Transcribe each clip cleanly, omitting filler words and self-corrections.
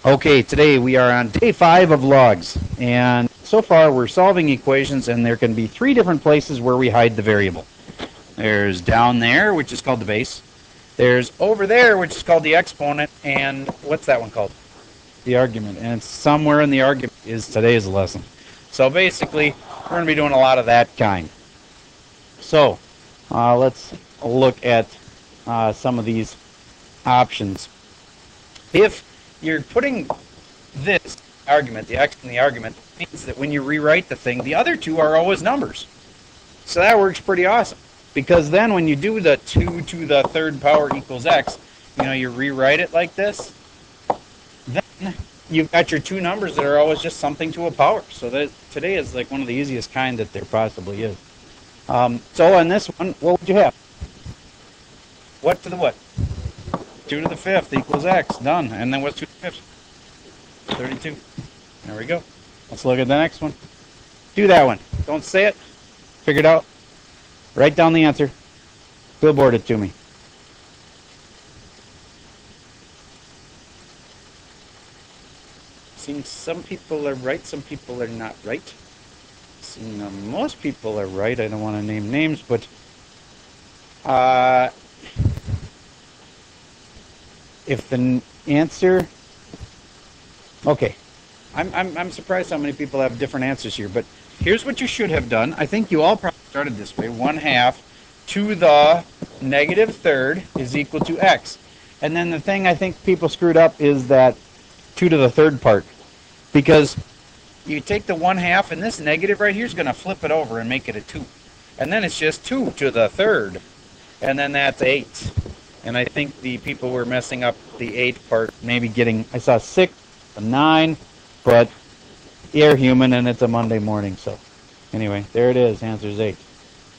Okay, today we are on day 5 of logs, and so far we're solving equations, and there can be 3 different places where we hide the variable. There's down there, which is called the base. There's over there, which is called the exponent, and what's that one called? The argument, and somewhere in the argument is today's lesson. So basically, we're going to be doing a lot of that kind. So let's look at some of these options. If you're putting this argument, the x in the argument, means that when you rewrite the thing, the other two are always numbers. So that works pretty awesome. Because then when you do the 2 to the third power equals x, you rewrite it like this, then you've got your two numbers that are always just something to a power. So that today is like one of the easiest kind that there possibly is. So on this one, what would you have? What to the what? 2 to the 5th equals x. Done. And then what's 2 to the 5th? 32. There we go. Let's look at the next one. Do that one. Don't say it. Figure it out. Write down the answer. Billboard it to me. Seems some people are right, some people are not right. Seems most people are right. I don't want to name names, but if the answer, okay, I'm surprised how many people have different answers here, but here's what you should have done. I think you all probably started this way. 1/2 to the negative third is equal to x. And then the thing I think people screwed up is that 2 to the third part. Because you take the 1/2 and this negative right here is going to flip it over and make it a 2. And then it's just 2 to the third. And then that's 8. And I think the people were messing up the 8 part, maybe getting, I saw 6, a 9, but you're human and it's a Monday morning, so anyway, there it is, answer is 8.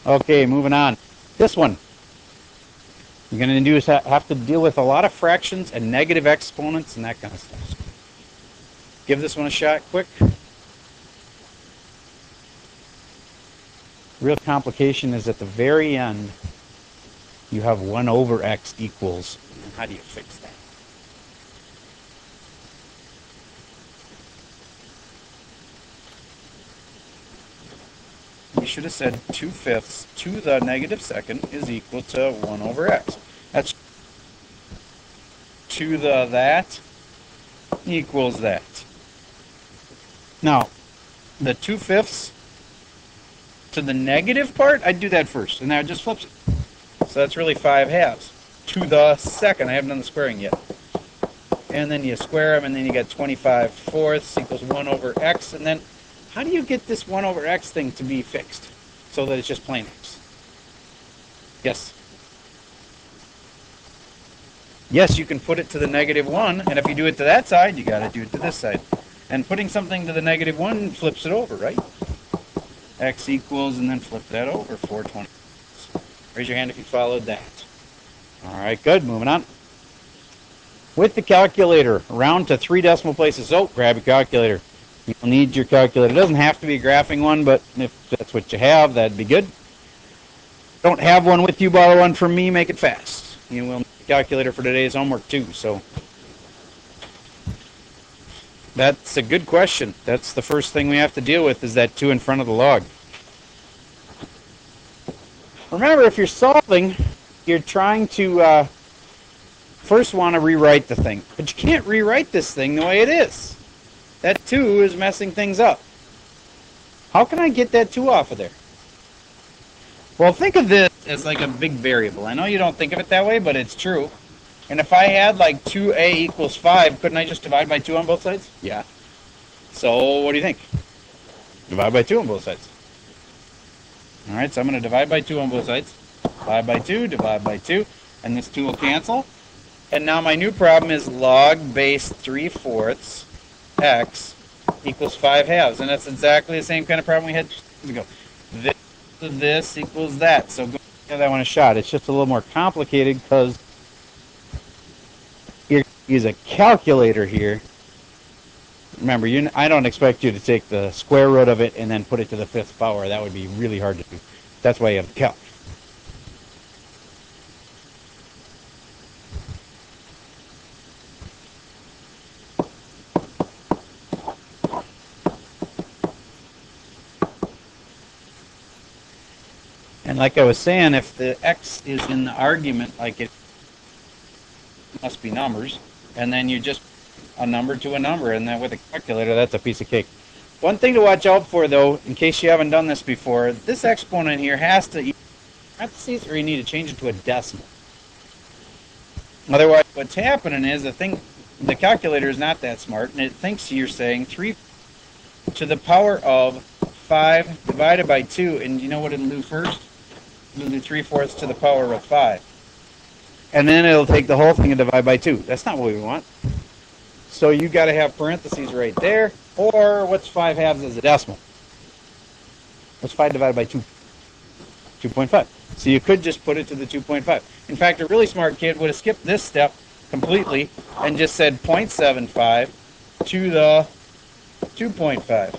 Okay, moving on. This one, you're going to do is have to deal with a lot of fractions and negative exponents and that kind of stuff. Give this one a shot quick. Real complication is at the very end, you have 1 over x equals. How do you fix that? You should have said 2/5 to the negative second is equal to 1 over x. That's to the that equals that. Now, the 2/5 to the negative part, I'd do that first, and now it just flips it. So that's really 5/2 to the second. I haven't done the squaring yet. And then you square them, and then you get 25/4 equals 1 over x. And then how do you get this 1 over x thing to be fixed so that it's just plain x? Yes? Yes, you can put it to the -1, and if you do it to that side, you got to do it to this side. And putting something to the -1 flips it over, right? X equals, and then flip that over, 420. Raise your hand if you followed that. All right, good. Moving on. With the calculator, round to 3 decimal places. So, grab your calculator. You'll need your calculator. It doesn't have to be a graphing one, but if that's what you have, that'd be good. Don't have one with you, borrow one from me, make it fast. You will need a calculator for today's homework too, so. That's a good question. That's the first thing we have to deal with, is that 2 in front of the log. Remember, if you're solving, you're trying to first want to rewrite the thing. But you can't rewrite this thing the way it is. That 2 is messing things up. How can I get that 2 off of there? Well, think of this as like a big variable. I know you don't think of it that way, but it's true. And if I had like 2a equals 5, couldn't I just divide by 2 on both sides? Yeah. So what do you think? Divide by 2 on both sides. All right, so I'm going to divide by 2 on both sides. Divide by 2, divide by 2, and this 2 will cancel. And now my new problem is log base 3/4 x equals 5/2, and that's exactly the same kind of problem we had ago. This equals that. So go give that one a shot. It's just a little more complicated because you're going to use a calculator here. Remember, I don't expect you to take the square root of it and then put it to the 5th power. That would be really hard to do. That's why you have calc. And like I was saying, if the x is in the argument, like it must be numbers, and then you just a number to a number, and then with a calculator, that's a piece of cake. One thing to watch out for, though, in case you haven't done this before, this exponent here has to parentheses, or you need to change it to a decimal. Otherwise, what's happening is the calculator is not that smart, and it thinks you're saying 3 to the power of 5 divided by 2, and you know what it'll do first? It'll do 3/4 to the power of 5. And then it'll take the whole thing and divide by 2. That's not what we want. So you got to have parentheses right there, or what's 5/2 as a decimal? What's 5 divided by 2? 2.5. So you could just put it to the 2.5. In fact, a really smart kid would have skipped this step completely and just said 0.75 to the 2.5.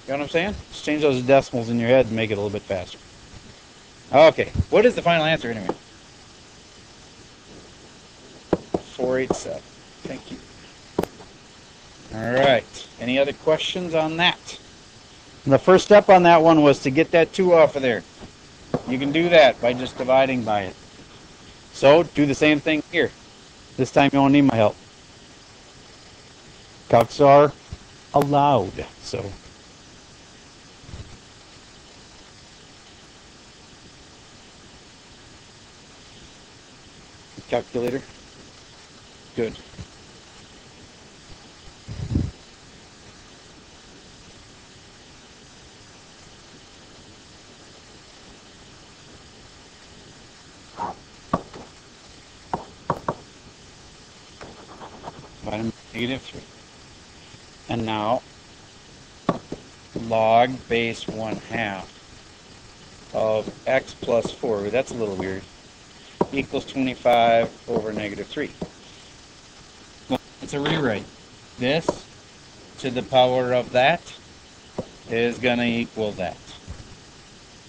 You know what I'm saying? Just change those decimals in your head and make it a little bit faster. Okay, what is the final answer anyway? 487. Thank you. All right. Any other questions on that? And the first step on that one was to get that 2 off of there. You can do that by just dividing by it. So do the same thing here. This time you won't need my help. Calcs are allowed. So calculator. Good. Divided by -3. And now log base 1/2 of x plus 4. That's a little weird. Equals 25 over -3. Well, it's a rewrite. This to the power of that is going to equal that.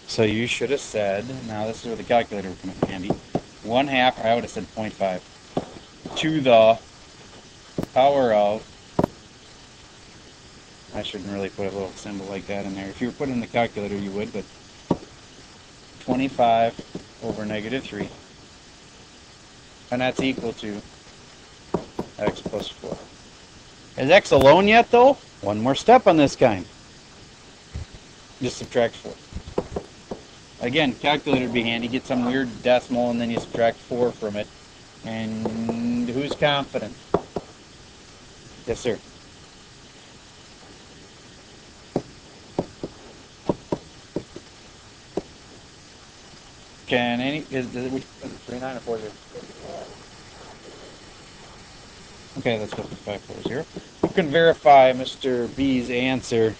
So you should have said, now this is where the calculator would come in handy, 1/2, or I would have said 0.5, to the power of, I shouldn't really put a little symbol like that in there. If you were putting in the calculator, you would, but 25 over -3. And that's equal to x plus 4. Is x alone yet, though? One more step on this kind. Just subtract 4. Again, calculator would be handy. Get some weird decimal, and then you subtract 4 from it. And who's confident? Yes, sir. Can any, is it 39 or 40? Okay, that's 5540. Who can verify Mr. B's answer?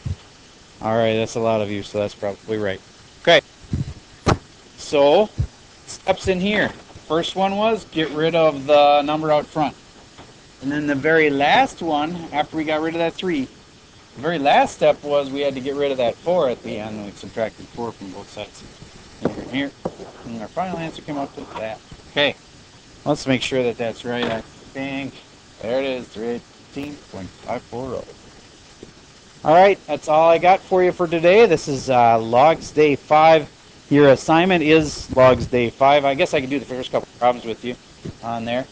All right, that's a lot of you, so that's probably right. Okay, so steps in here. First one was get rid of the number out front. And then the very last one, after we got rid of that 3, the very last step was we had to get rid of that 4 at the end, and we subtracted 4 from both sides. Here. And our final answer came up with that. Okay, let's make sure that that's right. I think there it is, 318.540. All right, that's all I got for you for today. This is Logs Day 5. Your assignment is Logs Day 5. I guess I could do the first couple problems with you on there.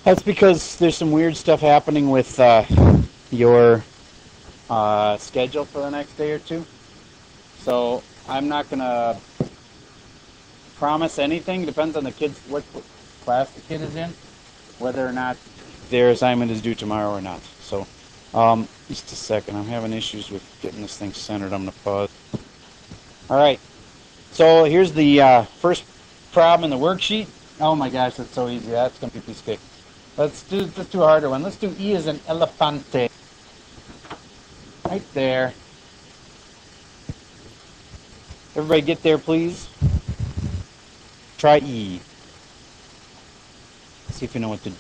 That's because there's some weird stuff happening with your schedule for the next day or two. So I'm not going to promise anything. Depends on the kids, what class the kid is in, whether or not their assignment is due tomorrow or not. So just a second. I'm having issues with getting this thing centered. I'm going to pause. All right. So here's the first problem in the worksheet. Oh my gosh, that's so easy. That's going to be a piece of cake. Let's do a harder one. Let's do E as an elefante. Right there. Everybody get there, please. Try E. See if you know what to do.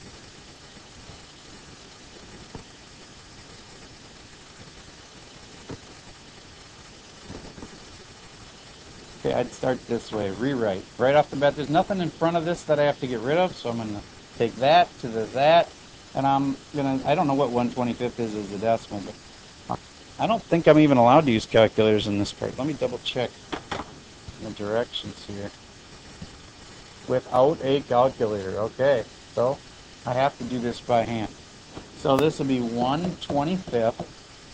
Okay, I'd start this way. Rewrite. Right off the bat, there's nothing in front of this that I have to get rid of, so I'm going to take that to the that, and I'm going to, I don't know what 1/25 is as a decimal, but I don't think I'm even allowed to use calculators in this part. Let me double check the directions here. Without a calculator. Okay, so I have to do this by hand. So this will be 1/25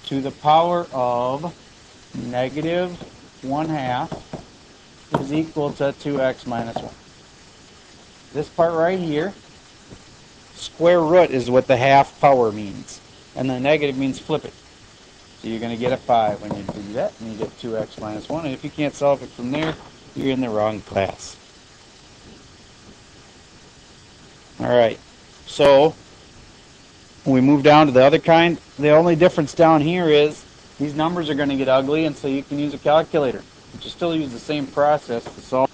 to the power of negative 1/2 is equal to 2x minus 1. This part right here, square root is what the half power means. And the negative means flip it. So you're going to get a 5 when you do that, and you get 2x minus 1. And if you can't solve it from there, you're in the wrong class. Alright, so when we move down to the other kind, the only difference down here is these numbers are going to get ugly, and so you can use a calculator. But you still use the same process to solve.